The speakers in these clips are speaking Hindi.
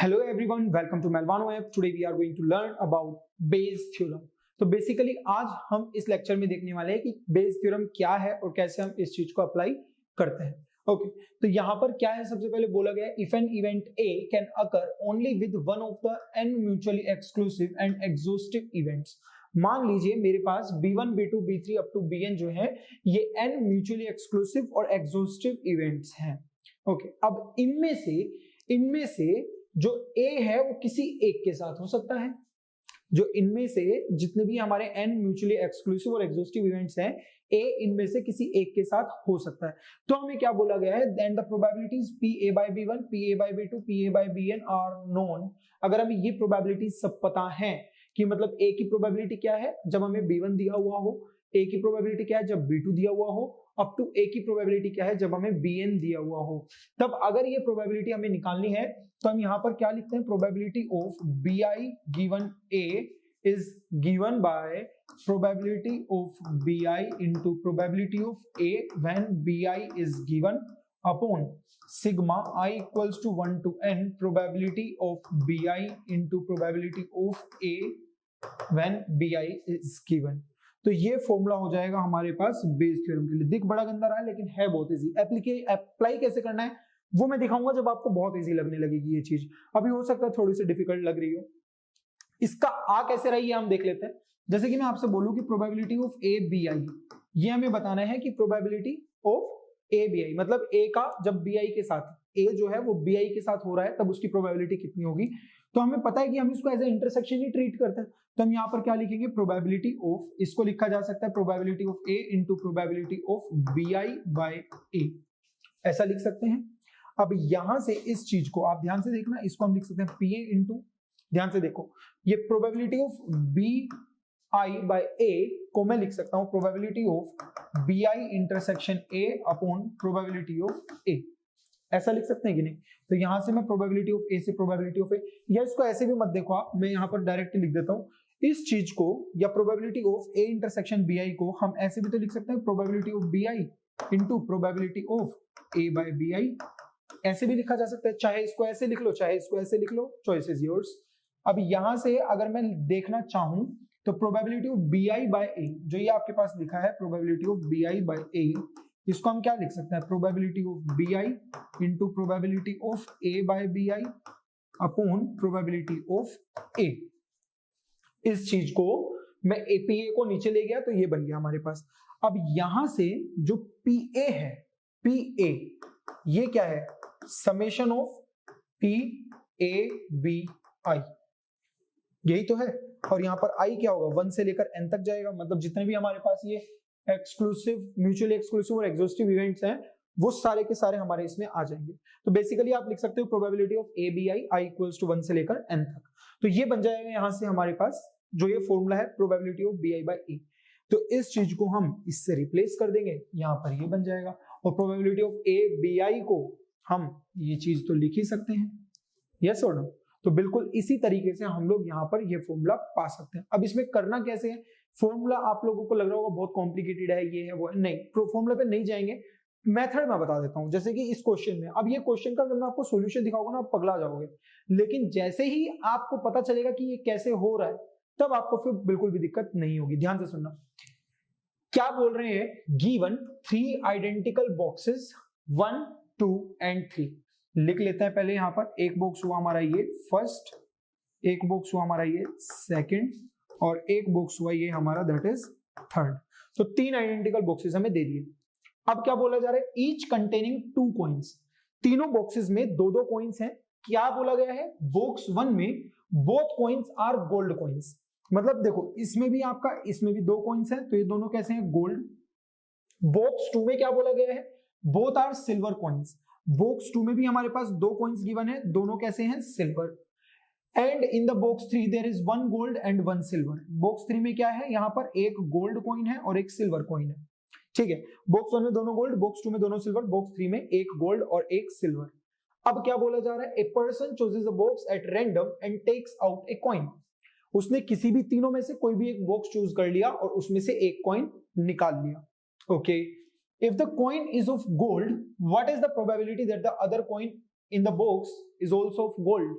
Hello everyone, welcome to Malvano app. Today we are going to learn about Bayes theorem. तो बेसिकली आज हम इस लेक्चर में देखने वाले हैं कि बेस थ्योरम क्या है और कैसे हम इस चीज को अप्लाई करते हैं। ओके, तो यहाँ पर क्या है, सबसे पहले बोला गया है if an event A can occur only with one of the N mutually exclusive and exhaustive events. मान लीजिए मेरे पास B1, B2, B3 up to Bn जो है ये n म्यूचुअली एक्सक्लूसिव और एग्जॉस्टिव इवेंट्स हैं। ओके, अब इनमें से जो A है वो किसी एक के साथ हो सकता है। जो इनमें से जितने भी हमारे n म्यूचुअली एक्सक्लूसिव और एग्जॉस्टिव इवेंट्स हैं, A इनमें से किसी एक के साथ हो सकता है। तो हमें क्या बोला गया है, then the probabilities PA by B1, PA by B2, PA by Bn are known. अगर हमें ये प्रोबेबिलिटी सब पता है कि मतलब A की प्रोबेबिलिटी क्या है जब हमें B1 दिया हुआ हो, A की प्रोबेबिलिटी क्या है जब B2 दिया हुआ हो, अप टू A की प्रोबेबिलिटी क्या है जब हमें Bn दिया हुआ हो, तब अगर ये प्रोबेबिलिटी हमें निकालनी है तो हम यहाँ पर क्या लिखते हैं, probability of Bi given A is given by probability of Bi into probability of A when Bi is given upon sigma I equals to 1 to n probability of Bi into probability of A when Bi is given। तो ये फॉर्मूला हो जाएगा हमारे पास बेस थ्योरम के लिए। दिख बड़ा गंदा रहा है लेकिन है बहुत इजी। अप्लाई कैसे करना है वो मैं दिखाऊंगा जब आपको बहुत इजी लगने लगेगी ये चीज। अभी हो सकता है थोड़ी सी डिफिकल्ट लग रही हो। इसका आ कैसे रही है हम देख लेते हैं। जैसे कि मैं आपसे बोलूं कि probability of A B I, ये हमें बताना है कि probability of A B I मतलब ए का जब बी आई के साथ, ए जो है वो बी आई के साथ हो रहा है तब उसकी प्रोबेबिलिटी कितनी होगी। तो हमें पता है कि हम इसको एज ए इंटरसेक्शन ही ट्रीट करते हैं। तो हम यहाँ पर क्या लिखेंगे, प्रोबेबिलिटी ऑफ, इसको लिखा जा सकता है probability of A into probability of B i by A, ऐसा लिख सकते हैं। अब यहां से इस चीज को आप ध्यान से देखना, इसको हम लिख सकते हैं पी ए इंटू, ध्यान से देखो, ये probability of B i by A को मैं लिख सकता हूं probability of B i intersection A upon probability of A, ऐसा लिख सकते हैं कि नहीं। तो यहां से मैं प्रोबेबिलिटी ऑफ ए से प्रोबेबिलिटी ऑफ ए, या इसको ऐसे भी मत देखो आप, मैं यहां पर डायरेक्ट लिख देता हूं इस चीज को, या probability of A intersection B I को हम ऐसे भी तो लिख सकते हैं probability of B I into probability of A by B I, ऐसे भी लिखा जा सकता है। चाहे इसको ऐसे लिख लो चाहे इसको ऐसे लिख लो, चॉइस इज योर्स। अब यहां से अगर मैं देखना चाहूं तो probability of B i by A, जो ये आपके पास लिखा है probability of B i by A, इसको हम क्या लिख सकते हैं, probability of B I into probability of A by B i upon probability of A. इस चीज को मैं पी ए को नीचे ले गया तो ये बन गया हमारे पास। अब यहां से जो पी ए है, पी ए ये क्या है, summation of P A B I, यही तो है। और यहां पर आई क्या होगा, 1 से लेकर n तक जाएगा, मतलब जितने भी हमारे पास ये एक्सक्लूसिव, म्यूचुअली एक्सक्लूसिव और एग्जॉस्टिव इवेंट्स हैं वो सारे के सारे हमारे इसमें आ जाएंगे। तो बेसिकली आप लिख सकते हो probability of A B I, I equals to 1 से लेकर n तक। तो ये बन जाएगा यहां से हमारे पास जो ये फॉर्मूला है probability of B i by A. तो इस चीज को हम इससे रिप्लेस कर देंगे, यहां पर ये बन जाएगा। और probability of A B I को हम ये चीज तो लिख ही सकते हैं, यस और नो। तो बिल्कुल इसी तरीके से हम लोग यहाँ पर ये फॉर्मूला पा सकते हैं। अब इसमें करना कैसे है, फॉर्मूला आप लोगों को लग रहा होगा बहुत कॉम्प्लिकेटेड है, ये है वो है, नहीं, फॉर्मूला पे नहीं जाएंगे, मेथड मैं बता देता हूँ। जैसे कि इस क्वेश्चन में, अब ये क्वेश्चन का जब मैं आपको सॉल्यूशन दिखाऊंगा ना आप पगला जाओगे, लेकिन जैसे ही आपको पता चलेगा कि ये कैसे हो रहा है तब आपको फिर बिल्कुल भी दिक्कत नहीं होगी। ध्यान से सुनना, क्या बोल रहे हैं, गिवन 3 आइडेंटिकल बॉक्सेस 1, 2 एंड 3। लिख लेते हैं पहले। यहां पर एक बॉक्स हुआ हमारा ये फर्स्ट, एक बॉक्स हुआ हमारा ये सेकंड, और एक बॉक्स हुआ ये हमारा दैट इज थर्ड। तो 3 आइडेंटिकल बॉक्सेस हमें दे दिए। अब क्या बोला जा रहा है, ईच कंटेनिंग 2 कॉइन्स, तीनों बॉक्सेस में 2-2 कॉइन्स हैं। क्या बोला गया है, बॉक्स 1 में both coins are gold coins, मतलब देखो इसमें भी आपका, इसमें भी 2 कॉइन्स हैं तो ये दोनों कैसे हैं, गोल्ड। बॉक्स 2 में क्या बोला गया है, both are silver coins, box 2 में भी हमारे पास 2 कॉइन्स गिवन है, दोनों कैसे हैं, सिल्वर। And in the box 3 there is 1 gold and 1 silver. Box 3 में क्या है, यहाँ पर एक गोल्ड कॉइन है और एक सिल्वर कॉइन है, ठीक है। बॉक्स 1 में दोनों गोल्ड, बॉक्स 2 में दोनों सिल्वर, बॉक्स 3 में एक गोल्ड और एक सिल्वर। अब क्या बोला जा रहा है, a person chooses a box at random and takes out a coin. उसने किसी भी तीनों में से कोई भी एक बॉक्स चूज कर लिया और उसमें से एक कॉइन निकाल लिया, okay. If the coin is of gold, what is the probability that the other coin in the box is also of gold?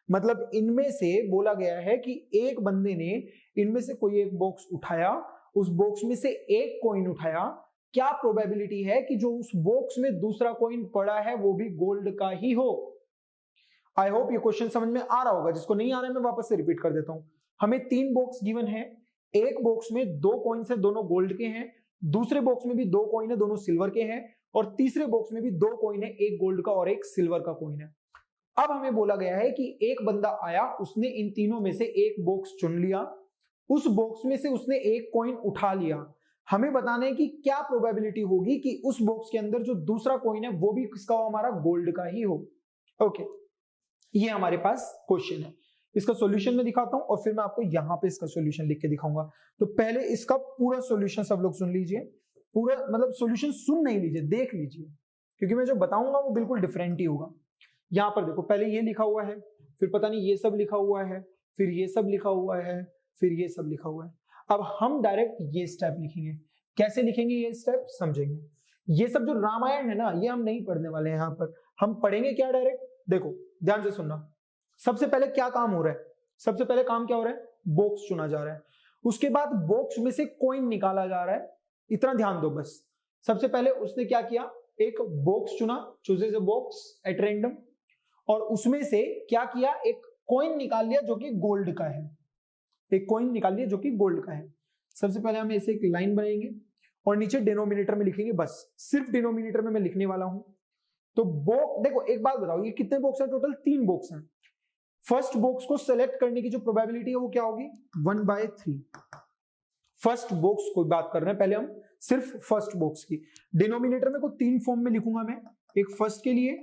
मतलब इनमें से बोला गया है कि एक बंदे ने इनमें से कोई एक बॉक्स उठाया, उस बॉक्स में से एक कॉइन उठाया, क्या प्रोबेबिलिटी है कि जो उस बॉक्स में दूसरा कॉइन पड़ा है वो भी गोल्ड का ही हो। आई होप ये क्वेश्चन समझ में आ रहा होगा, जिसको नहीं आ रहा है मैं वापस से रिपीट कर देता हूं। हमें 3 बॉक्स गिवन है, एक बॉक्स में 2 कॉइन्स है, दोनों गोल्ड के हैं, दूसरे बॉक्स में भी 2 कॉइन है, दोनों सिल्वर के हैं, और तीसरे बॉक्स में भी 2 कॉइन है, एक गोल्ड का और एक सिल्वर का कॉइन है। अब हमें बोला गया है कि एक बंदा आया, उसने इन तीनों में से एक बॉक्स चुन लिया, उस बॉक्स में से उसने एक कॉइन उठा लिया। हमें बताना है कि क्या प्रोबेबिलिटी होगी कि उस बॉक्स के अंदर जो दूसरा कॉइन है वो भी किसका हो, हमारा गोल्ड का ही हो। ओके, ये हमारे पास क्वेश्चन है। इसका सॉल्यूशन मैं दिखाता हूं और फिर मैं आपको यहां पे इसका सॉल्यूशन लिख के दिखाऊंगा। तो पहले इसका पूरा सॉल्यूशन सब लोग सुन लीजिए, पूरा मतलब सॉल्यूशन सुन नहीं लीजिए, देख लीजिए, क्योंकि मैं जो बताऊंगा वो बिल्कुल डिफरेंट ही होगा। यहां पर देखो, पहले ये लिखा हुआ है, फिर पता नहीं ये सब लिखा हुआ है, फिर ये सब लिखा हुआ है, फिर ये सब लिखा हुआ है। अब हम डायरेक्ट ये स्टेप लिखेंगे। कैसे लिखेंगे ये स्टेप समझेंगे। ये सब जो रामायण है ना, ये हम नहीं पढ़ने वाले हैं। यहाँ पर हम पढ़ेंगे क्या डायरेक्ट, देखो ध्यान से सुनना। सबसे पहले क्या काम हो रहा है, सबसे पहले काम क्या हो रहा है, बॉक्स चुना जा रहा है, उसके बाद बॉक्स में से कॉइन निकाला जा रहा है। इतना ध्यान दो बस। सबसे पहले उसने क्या किया, एक बॉक्स चुना, chooses a box at random, और उसमें से क्या किया, एक कॉइन निकाल लिया जो कि गोल्ड का है, एक कॉइन निकाल लिया जो कि गोल्ड का है। सबसे पहले हम ऐसे एक लाइन बनाएंगे और नीचे डिनोमिनेटर में लिखेंगे, बस सिर्फ डिनोमिनेटर में मैं लिखने वाला हूं। तो देखो एक बात बताओ, ये कितने बॉक्स है टोटल, 3 बॉक्स हैं। फर्स्ट बॉक्स को सेलेक्ट करने की जो प्रोबेबिलिटी है वो क्या होगी, 1/3। फर्स्ट बॉक्स को बात कर रहे हैं पहले हम, सिर्फ फर्स्ट बॉक्स की। डिनोमिनेटर में को 3 फॉर्म में लिखूंगा मैं, एक फर्स्ट के लिए,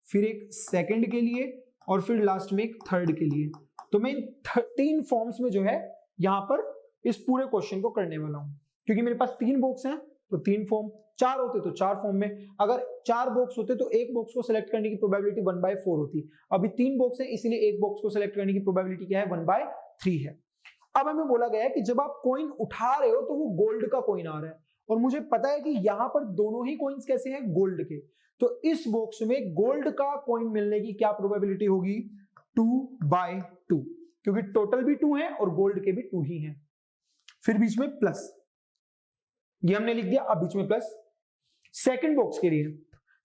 फिर एक सेकंड के लिए, और फिर लास्ट में एक थर्ड के लिए। तो मैं इन 3 फॉर्म्स में जो है यहां पर इस पूरे क्वेश्चन को करने वाला हूं, क्योंकि मेरे पास 3 बॉक्स हैं तो 3 फॉर्म, 4 होते तो 4 फॉर्म में। अगर 4 बॉक्स होते तो एक बॉक्स को सिलेक्ट करने की प्रोबेबिलिटी 1/4 होती। अभी 3 बॉक्स है, इसीलिए एक बॉक्स को सिलेक्ट करने की प्रोबेबिलिटी क्या है, 1/3 है। अब हमें बोला गया है कि जब आप कॉइन उठा रहे हो तो वो गोल्ड का कॉइन आ रहा है, और मुझे पता है कि यहां पर दोनों ही कॉइन्स कैसे हैं, गोल्ड के। तो इस बॉक्स में गोल्ड का कॉइन मिलने की क्या प्रोबेबिलिटी होगी, 2/2, क्योंकि टोटल भी 2 है और गोल्ड के भी 2 ही हैं। फिर बीच में प्लस, ये हमने लिख दिया, अब बीच में प्लस। सेकंड बॉक्स के लिए,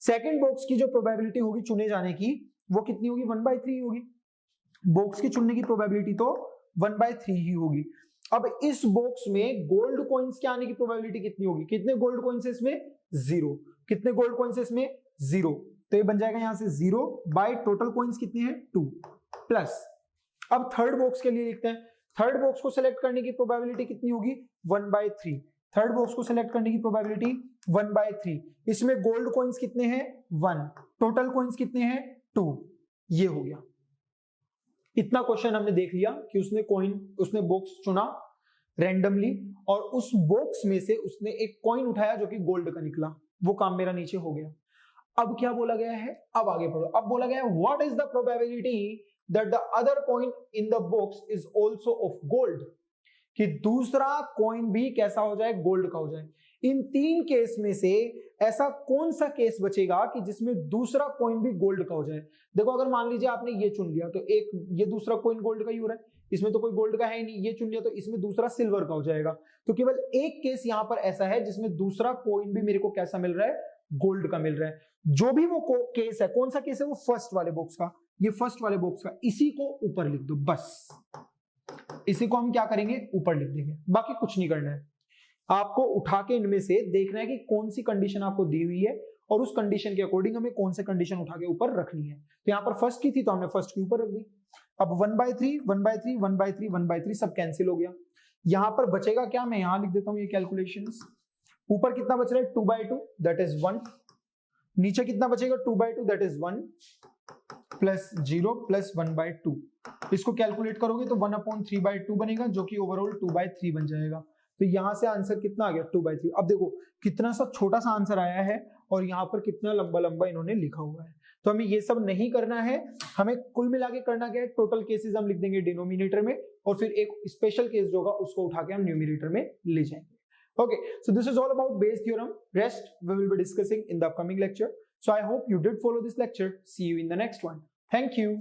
सेकंड बॉक्स की जो प्रोबेबिलिटी होगी चुने जाने की वो कितनी होगी, 1/3 होगी। बॉक्स की चुनने की प्रोबेबिलिटी तो 1/3 ही होगी। अब इस बॉक्स में गोल्ड कॉइन्स के आने की प्रोबेबिलिटी कितनी होगी, कितने गोल्ड कॉइन्स है इसमें, 0। कितने गोल्ड कॉइन्स है इसमें, 0। तो ये बन जाएगा यहां से 0 बाय टोटल कॉइन्स कितने हैं, 2 प्लस। अब थर्ड बॉक्स के लिए लिखते हैं, थर्ड बॉक्स को सिलेक्ट करने की प्रोबेबिलिटी कितनी होगी, 1/3। थर्ड बॉक्स को सिलेक्ट करने की प्रोबेबिलिटी 1/3। इसमें गोल्ड कॉइन्स कितने हैं, 1, टोटल कॉइन्स कितने हैं, 2। ये हो गया। इतना क्वेश्चन हमने देख लिया कि उसने बॉक्स चुना रैंडमली, और उस बॉक्स में से उसने एक कॉइन उठाया जो कि गोल्ड का निकला। वो काम मेरा नीचे हो गया। अब क्या बोला गया है, अब आगे पढ़ो। अब बोला गया है what is the probability that the other coin in the box is also of gold, कि दूसरा कॉइन भी कैसा हो जाए, गोल्ड का हो जाए। इन 3 केस में से ऐसा कौन सा केस बचेगा कि जिसमें दूसरा कॉइन भी गोल्ड का हो जाए। देखो अगर मान लीजिए आपने ये चुन लिया तो एक ये दूसरा कॉइन गोल्ड का ही हो रहा है, इसमें तो कोई गोल्ड का है ही नहीं। ये चुन लिया तो इसमें दूसरा सिल्वर का हो जाएगा। तो केवल एक केस यहां पर ऐसा है जिसमें दूसरा कॉइन भी मेरे को कैसा मिल रहा है, गोल्ड का मिल रहा है। जो भी वो केस है, कौन सा केस है, वो फर्स्ट वाले बॉक्स का, ये फर्स्ट वाले बॉक्स का, इसी को ऊपर लिख दो बस। इसी को हम क्या करेंगे, ऊपर लिख देंगे, बाकी कुछ नहीं करना है। आपको उठा के इनमें से देखना है कि कौन सी कंडीशन आपको दी हुई है और उस कंडीशन के अकॉर्डिंग हमें कौन सी कंडीशन उठा के ऊपर रखनी है। तो यहाँ पर फर्स्ट की थी तो हमने फर्स्ट के ऊपर रख दी। अब 1/3 1/3 1/3 1/3 सब कैंसिल हो गया। यहां पर बचेगा क्या, मैं यहां लिख देता हूं ये कैलकुलेशंस। ऊपर कितना बच रहा है, 2/2 दैट इज 1। नीचे कितना बचेगा, 2/2 दैट इज 1 प्लस 0 प्लस 1/2। इसको कैलकुलेट करोगे तो 1/3/2 बनेगा, जो कि ओवरऑल 2/3 बन जाएगा। तो यहां से आंसर कितना आ गया, 2/3। अब देखो कितना सा छोटा सा आंसर आया है और यहाँ पर कितना लंबा लंबा इन्होंने लिखा हुआ है। तो हमें ये सब नहीं करना है, हमें कुल मिला के करना क्या है, टोटल केसेस हम लिख देंगे डिनोमिनेटर में, और फिर एक स्पेशल केस जो होगा उसको उठा के हम न्यूमिनेटर में ले जाएंगे। Okay, so this is all about Bayes theorem. Rest we will be discussing in the upcoming lecture. So I hope you did follow this lecture. See you in the next one. Thank you.